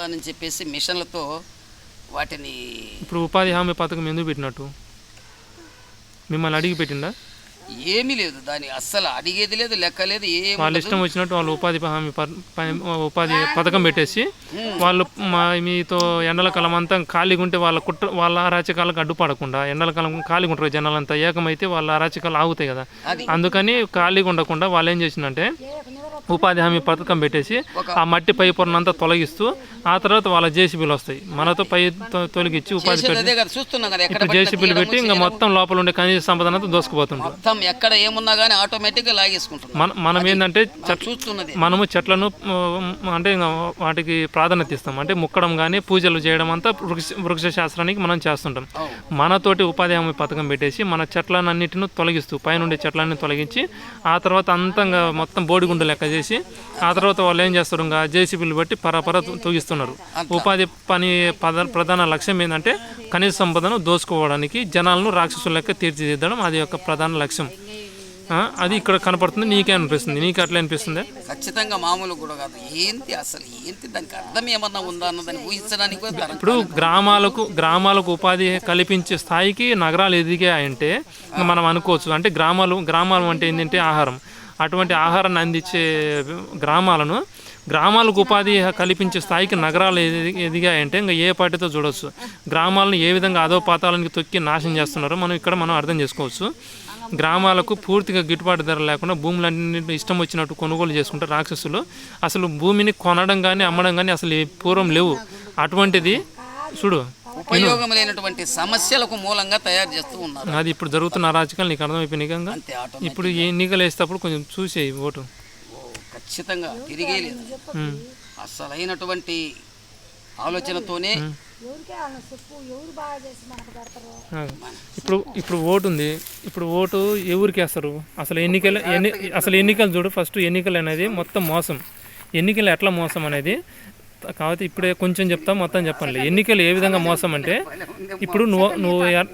అని చెప్పేసి మిషన్లతో వాటిని. ఇప్పుడు ఉపాధి హామీ పథకం ఎందుకు పెట్టినట్టు మిమ్మల్ని అడిగి పెట్టిందా? ఏమీ లేదు, దాని అస్సలు అడిగేది లేదు, లెక్క లేదు. వాళ్ళు ఇష్టం వచ్చినట్టు వాళ్ళు ఉపాధి హామీ ఉపాధి పథకం పెట్టేసి వాళ్ళు మీతో ఎండల కాలం అంతా ఖాళీగా ఉంటే వాళ్ళ అరాచకాలకు అడ్డుపడకుండా, ఎండల కాలం ఖాళీగా ఉంటారు జనాలంతా, ఏకమైతే వాళ్ళ అరాచకాలు ఆగుతాయి కదా. అందుకని ఖాళీగా ఉండకుండా వాళ్ళు ఏం చేసిందంటే ఉపాధి హామీ పథకం పెట్టేసి ఆ మట్టి పై పొరనంతా తొలగిస్తూ ఆ తర్వాత వాళ్ళ జేసీబీలు వస్తాయి, మనతో పై తొలగించి ఉపాధి ఇప్పుడు జేసీబీలు పెట్టి ఇంకా మొత్తం లోపల ఉండే ఖనిజ సంపద అంతా దోసుకుపోతుంటారు. ఎక్కడ ఏమున్నా కానీ ఆటోమేటిక్గా లాగేసుకుంటాం. మనం ఏంటంటే మనము చెట్లను అంటే వాటికి ప్రాధాన్యత ఇస్తాం, అంటే ముక్కడం కానీ పూజలు చేయడం అంతా వృక్ష శాస్త్రానికి మనం చేస్తుంటాం. మనతోటి ఉపాధి హామీ పథకం పెట్టేసి మన చెట్లను అన్నిటిని తొలగిస్తూ పైనుండే చెట్లన్నీ తొలగించి ఆ తర్వాత అంతంగా మొత్తం బోడిగుండు లెక్క చేసి ఆ తర్వాత వాళ్ళు ఏం చేస్తారు, ఇంకా జేసీబీలు బట్టి పరపర తొగిస్తున్నారు. ఉపాధి పని ప్రధాన లక్ష్యం ఏంటంటే ఖనిజ సంపదను దోసుకోవడానికి, జనాలను రాక్షసుల లెక్క తీర్చిదిద్దడం, అది యొక్క ప్రధాన లక్ష్యం. అది ఇక్కడ కనపడుతుంది. నీకే అనిపిస్తుంది? నీకు అట్లా అనిపిస్తుంది? ఖచ్చితంగా మామూలు కూడా కాదు. అసలు దానికి అర్థం ఏమన్నా ఉందా అన్నదాన్ని ఊహించడానికి. ఇప్పుడు గ్రామాలకు ఉపాధి కల్పించే స్థాయికి నగరాలు ఎదిగాయంటే మనం అనుకోవచ్చు. అంటే గ్రామాలు అంటే ఏంటంటే ఆహారం, అటువంటి ఆహారాన్ని అందించే గ్రామాలకు ఉపాధి కల్పించే స్థాయికి నగరాలు ఎదిగాయంటే ఇంకా ఏ పార్టీతో చూడవచ్చు. గ్రామాలను ఏ విధంగా అధోపాతాలకి తొక్కి నాశనం చేస్తున్నారో మనం అర్థం చేసుకోవచ్చు. గ్రామాలకు పూర్తిగా గిట్టుబాటు ధర లేకుండా భూములన్నింటినీ ఇష్టం వచ్చినట్టు కొనుగోలు చేసుకుంటారు రాక్షసులు. అసలు భూమిని కొనడం కానీ అమ్మడం కానీ అసలు పూర్వం లేవు. అటువంటిది చూడు, ఉపయోగం లేనటువంటి సమస్యలకు మూలంగా తయారు చేస్తూ ఉన్నారు. అది ఇప్పుడు జరుగుతున్న అరాచకాలు నీకు అర్థమైపోయినాయి. ఇప్పుడు ఎన్నికలు వేసేటప్పుడు కొంచెం చూసేయి ఓటు. ఖచ్చితంగా తిరిగే లేదు. అసలైనటువంటి ఆలోచనతోనే ఇప్పుడు ఓటు ఉంది. ఇప్పుడు ఓటు ఎవరికి వేస్తారు? అసలు ఎన్నికలు చూడు. ఫస్ట్ ఎన్నికలు అనేది మొత్తం మోసం. ఎన్నికలు ఎట్లా మోసం అనేది కాబట్టి ఇప్పుడే కొంచెం చెప్తా, మొత్తం చెప్పండి. ఎన్నికలు ఏ విధంగా మోసం అంటే ఇప్పుడు నువ్వు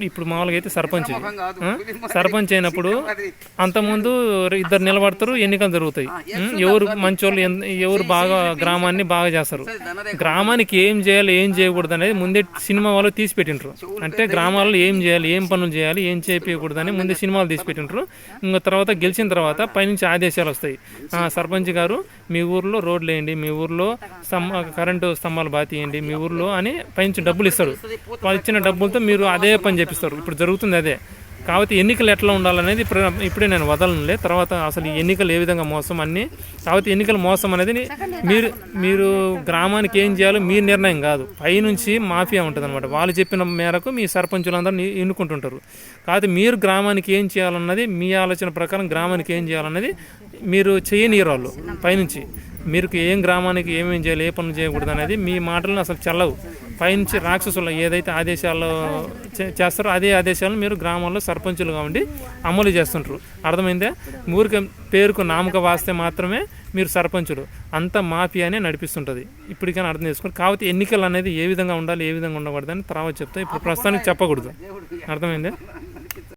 ఇప్పుడు మామూలుగా అయితే సర్పంచ్ అయినప్పుడు అంతకుముందు ఇద్దరు నిలబడతారు, ఎన్నికలు జరుగుతాయి. ఎవరు మంచోళ్ళు, ఎవరు బాగా గ్రామాన్ని బాగా చేస్తారు, గ్రామానికి ఏం చేయాలి ఏం చేయకూడదు అనేది ముందే సినిమా వాళ్ళు తీసి పెట్టింటారు. అంటే గ్రామాల్లో ఏం చేయాలి, ఏం పనులు చేయాలి, ఏం చేయకూడదు అని ముందే సినిమాలు తీసి పెట్టింటారు. ఇంకా తర్వాత గెలిచిన తర్వాత పైనుంచి ఆదేశాలు వస్తాయి. సర్పంచ్ గారు మీ ఊర్లో రోడ్లు వేయండి, మీ ఊర్లో కరెంటు స్తంభాలు బాతీయండి మీ ఊర్లో అని పైనుంచి డబ్బులు ఇస్తారు. వాళ్ళు ఇచ్చిన డబ్బులతో మీరు అదే పని చేపిస్తారు. ఇప్పుడు జరుగుతుంది అదే. కాబట్టి ఎన్నికలు ఎట్లా ఉండాలనేది ఇప్పుడే నేను వదలనులే. తర్వాత అసలు ఈ ఎన్నికలు ఏ విధంగా మోసం అన్నీ. కాబట్టి ఎన్నికల మోసం అనేది మీరు గ్రామానికి ఏం చేయాలో మీ నిర్ణయం కాదు, పైనుంచి మాఫియా ఉంటుంది అనమాట. వాళ్ళు చెప్పిన మేరకు మీ సర్పంచులందరూ ఎన్నుకుంటుంటారు. కాబట్టి మీరు గ్రామానికి ఏం చేయాలన్నది మీ ఆలోచన ప్రకారం గ్రామానికి ఏం చేయాలన్నది మీరు చేయనీరు వాళ్ళు పైనుంచి. మీరు గ్రామానికి ఏమేం చేయాలి, ఏ పనులు చేయకూడదు అనేది మీ మాటలను అసలు చెల్లవు. పైనుంచి రాక్షసులు ఏదైతే ఆదేశాలు చేస్తారో అదే ఆదేశాలను మీరు గ్రామంలో సర్పంచులుగా ఉండి అమలు చేస్తుంటారు. అర్థమైందే? ఊరికి పేరుకు నామక వాస్తే మాత్రమే మీరు సర్పంచులు, అంతా మాఫియానే నడిపిస్తుంటుంది. ఇప్పటికైనా అర్థం చేసుకోండి. కాబట్టి ఎన్నికలు అనేది ఏ విధంగా ఉండాలి, ఏ విధంగా ఉండకూడదు అని తర్వాత చెప్తా. ఇప్పుడు ప్రస్తుతానికి చెప్పకూడదు. అర్థమైందే?